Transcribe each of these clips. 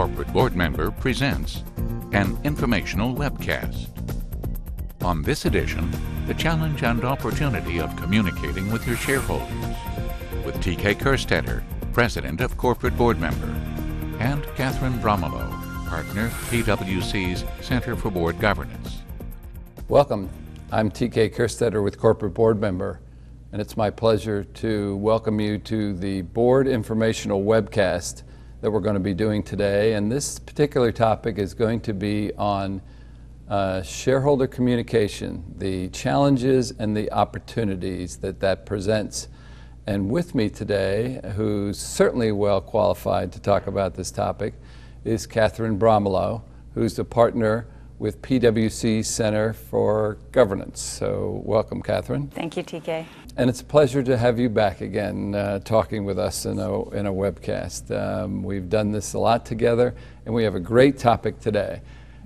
Corporate Board Member presents an informational webcast. On this edition, the challenge and opportunity of communicating with your shareholders, with TK Kerstetter, President of Corporate Board Member, and Catherine Bromilow, Partner, PwC's Center for Board Governance. Welcome. I'm TK Kerstetter with Corporate Board Member, and it's my pleasure to welcome you to the Board Informational Webcast that we're going to be doing today. And this particular topic is going to be on shareholder communication, the challenges and the opportunities that presents. And with me today, who's certainly well qualified to talk about this topic, is Catherine Bromilow, who's a partner with PwC's Center for Governance. So welcome, Catherine. Thank you, TK. And it's a pleasure to have you back again, talking with us in a webcast. We've done this a lot together, and we have a great topic today.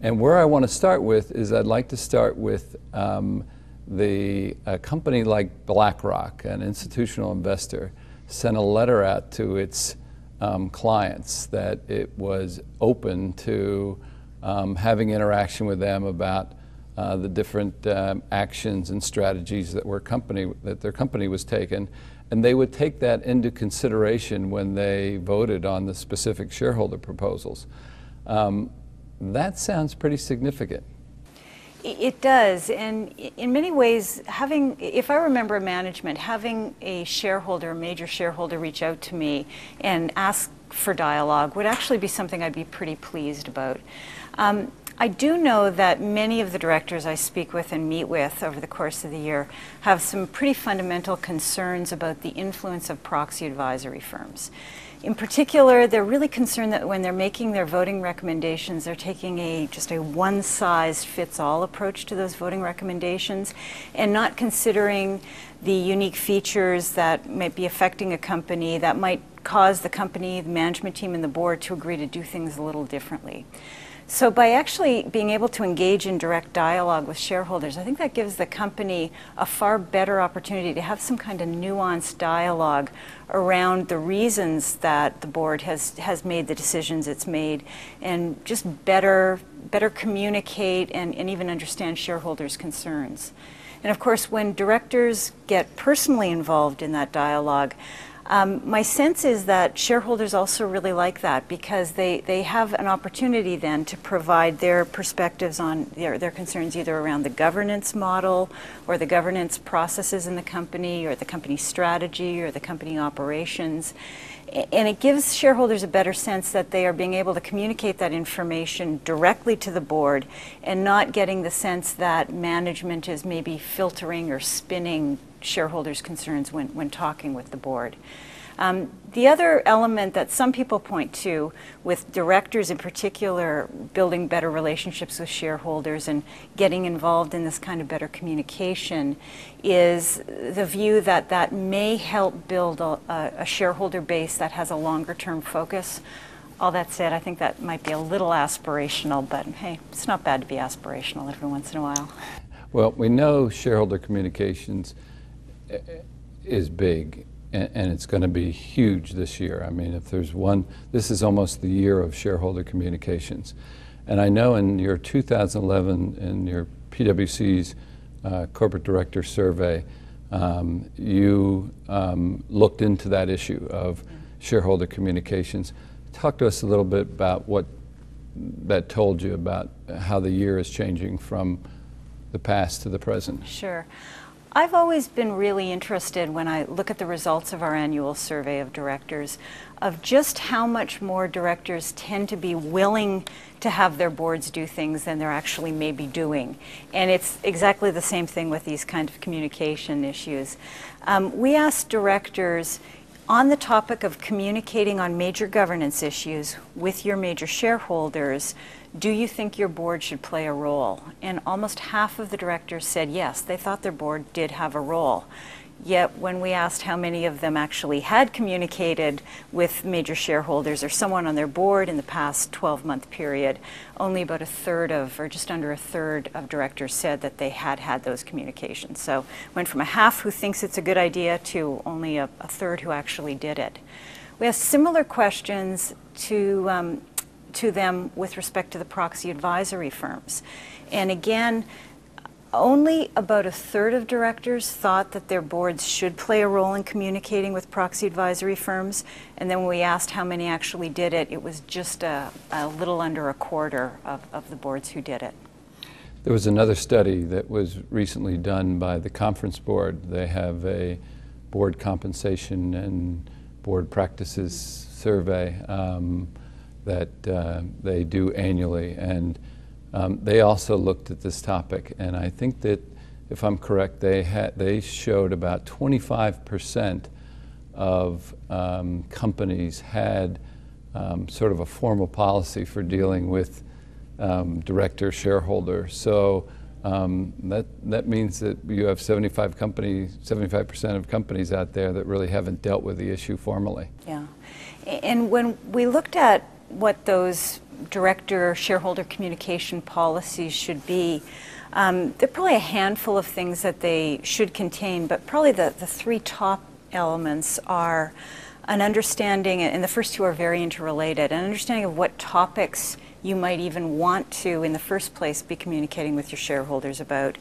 And where I want to start with is I'd like to start with a company like BlackRock, an institutional investor, sent a letter out to its clients that it was open to having interaction with them about the different actions and strategies that their company was taking, and they would take that into consideration when they voted on the specific shareholder proposals. That sounds pretty significant. It does, and in many ways, if I remember management, having a major shareholder reach out to me and ask for dialogue would actually be something I'd be pretty pleased about. I do know that many of the directors I speak with and meet with over the course of the year have some pretty fundamental concerns about the influence of proxy advisory firms. In particular, they're really concerned that when they're making their voting recommendations, they're taking just a one-size-fits-all approach to those voting recommendations and not considering the unique features that might be affecting a company that might cause the company, the management team, and the board to agree to do things a little differently. So by actually being able to engage in direct dialogue with shareholders, I think that gives the company a far better opportunity to have some kind of nuanced dialogue around the reasons that the board has made the decisions it's made, and just better communicate and even understand shareholders' concerns. And of course, when directors get personally involved in that dialogue, my sense is that shareholders also really like that, because they have an opportunity then to provide their perspectives on their concerns, either around the governance model or the governance processes in the company or the company strategy or the company operations. And it gives shareholders a better sense that they are being able to communicate that information directly to the board and not getting the sense that management is maybe filtering or spinning shareholders' concerns when talking with the board. The other element that some people point to, with directors in particular building better relationships with shareholders and getting involved in this kind of better communication, is the view that that may help build a shareholder base that has a longer-term focus. All that said, I think that might be a little aspirational, but hey, it's not bad to be aspirational every once in a while. Well, we know shareholder communications is big, and it's going to be huge this year. I mean, if there's one, this is almost the year of shareholder communications. And I know in your 2011, in your PwC's corporate director survey, you looked into that issue of shareholder communications. Talk to us a little bit about what that told you about how the year is changing from the past to the present. Sure. I've always been really interested, when I look at the results of our annual survey of directors, of just how much more directors tend to be willing to have their boards do things than they're actually maybe doing. And it's exactly the same thing with these kind of communication issues. We asked directors, on the topic of communicating on major governance issues with your major shareholders, do you think your board should play a role? And almost half of the directors said yes, they thought their board did have a role. Yet when we asked how many of them actually had communicated with major shareholders or someone on their board in the past 12-month period, only about just under a third of directors said that they had those communications. So went from a half who thinks it's a good idea to only a third who actually did it. We asked similar questions to to them with respect to the proxy advisory firms. And again, only about a third of directors thought that their boards should play a role in communicating with proxy advisory firms. And then when we asked how many actually did it, it was just a little under a quarter of the boards who did it. There was another study that was recently done by the Conference Board. They have a board compensation and board practices survey that they do annually. And they also looked at this topic, and I think that, if I'm correct, they showed about 25% of companies had sort of a formal policy for dealing with director shareholder. So that means that you have 75% of companies out there that really haven't dealt with the issue formally. Yeah, and when we looked at what those director shareholder communication policies should be, there are probably a handful of things that they should contain, but probably the three top elements are an understanding, and the first two are very interrelated, an understanding of what topics you might even want to, in the first place, be communicating with your shareholders about,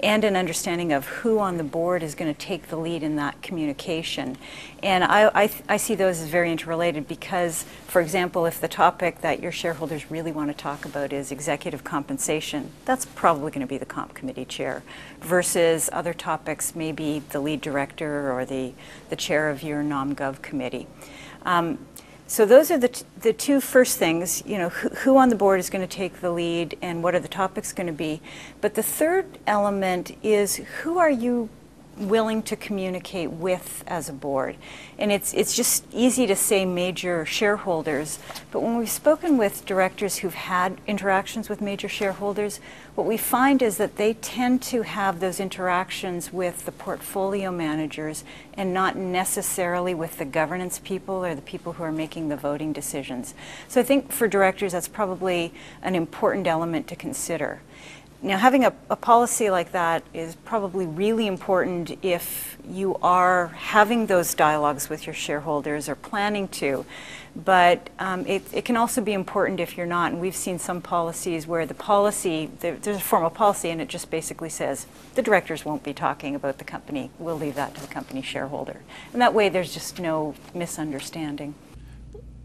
and an understanding of who on the board is going to take the lead in that communication. And I see those as very interrelated because, for example, if the topic that your shareholders really want to talk about is executive compensation, that's probably going to be the comp committee chair, versus other topics, maybe the lead director or the chair of your nom-gov committee. So those are the two first things, you know, who on the board is going to take the lead and what are the topics going to be. But the third element is, who are you willing to communicate with as a board? And it's just easy to say major shareholders, but when we've spoken with directors who've had interactions with major shareholders, what we find is that they tend to have those interactions with the portfolio managers and not necessarily with the governance people or the people who are making the voting decisions. So I think for directors, that's probably an important element to consider. Now, having a policy like that is probably really important if you are having those dialogues with your shareholders or planning to, but it can also be important if you're not. And we've seen some policies where the policy, there's a formal policy and it just basically says, the directors won't be talking about the company, we'll leave that to the company shareholder. And that way there's just no misunderstanding.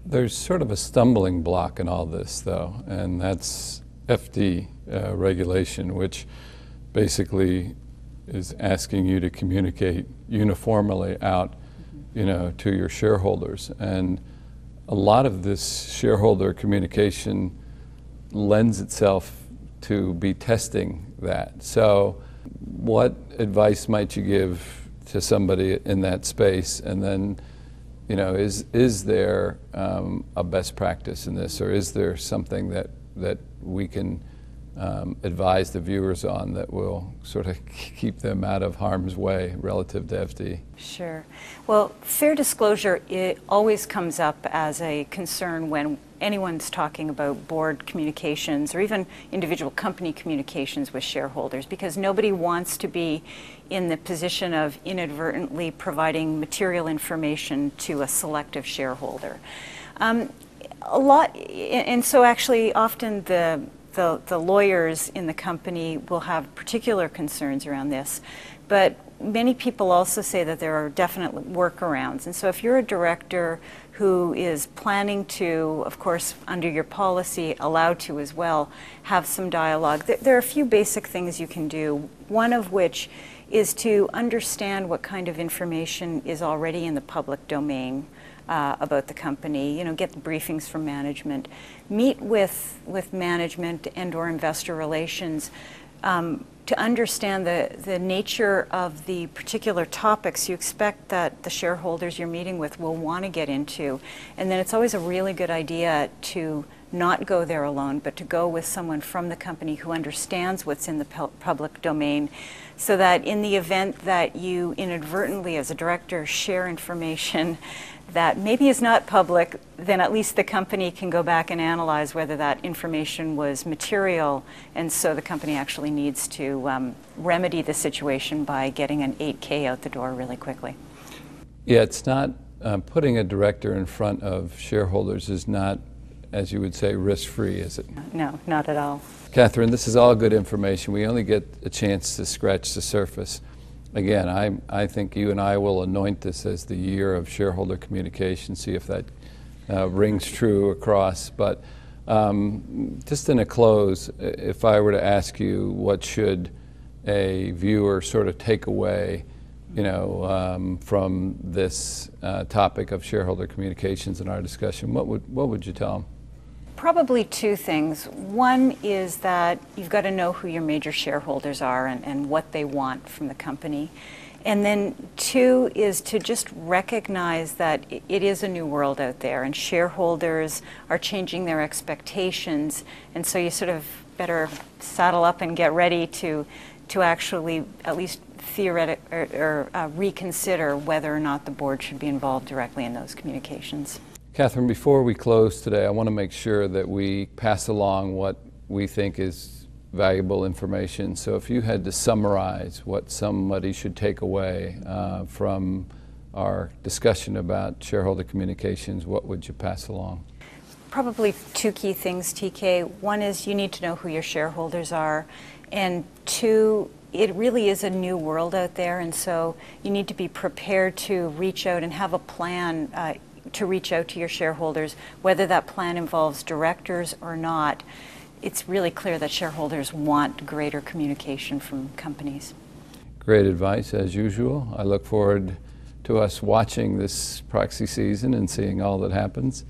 There's sort of a stumbling block in all this, though, and that's FD regulation, which basically is asking you to communicate uniformly out, you know, to your shareholders. And a lot of this shareholder communication lends itself to be testing that. So what advice might you give to somebody in that space? And then, you know, is there a best practice in this, or is there something that we can advise the viewers on that will sort of keep them out of harm's way relative to FD? Sure. Well, fair disclosure, it always comes up as a concern when anyone's talking about board communications or even individual company communications with shareholders, because nobody wants to be in the position of inadvertently providing material information to a selective shareholder. And so actually often the lawyers in the company will have particular concerns around this, but many people also say that there are definite workarounds. And so if you're a director who is planning to, of course, under your policy, allowed to as well, have some dialogue, there are a few basic things you can do, one of which is to understand what kind of information is already in the public domain about the company, you know, get the briefings from management, meet with management and or investor relations to understand the nature of the particular topics you expect that the shareholders you're meeting with will want to get into. And then it's always a really good idea to not go there alone, but to go with someone from the company who understands what's in the public domain, so that in the event that you inadvertently, as a director, share information that maybe is not public, then at least the company can go back and analyze whether that information was material, and so the company actually needs to remedy the situation by getting an 8K out the door really quickly. Yeah, it's not, putting a director in front of shareholders is not as you would say, risk-free, is it? No, not at all. Catherine, this is all good information. We only get a chance to scratch the surface. Again, I think you and I will anoint this as the year of shareholder communication, see if that rings true across. But just in a close, if I were to ask you what should a viewer sort of take away, from this topic of shareholder communications in our discussion, what would you tell them? Probably two things. One is that you've got to know who your major shareholders are and what they want from the company. And then two is to just recognize that it is a new world out there and shareholders are changing their expectations. And so you sort of better saddle up and get ready to actually at least reconsider whether or not the board should be involved directly in those communications. Catherine, before we close today, I want to make sure that we pass along what we think is valuable information. So if you had to summarize what somebody should take away from our discussion about shareholder communications, what would you pass along? Probably two key things, TK. One is you need to know who your shareholders are, and two, it really is a new world out there, and so you need to be prepared to reach out and have a plan to reach out to your shareholders, whether that plan involves directors or not. It's really clear that shareholders want greater communication from companies. Great advice, as usual. I look forward to us watching this proxy season and seeing all that happens.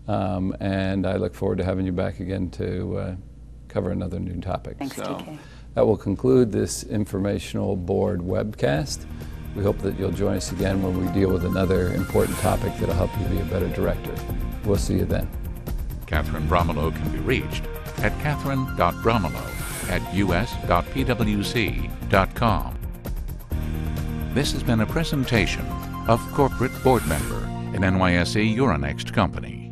And I look forward to having you back again to cover another new topic. Thanks, TK. That will conclude this Informational Board webcast. We hope that you'll join us again when we deal with another important topic that'll help you be a better director. We'll see you then. Catherine Bromilow can be reached at catherine.bromilow@us.pwc.com. This has been a presentation of Corporate Board Member, an NYSE Euronext company.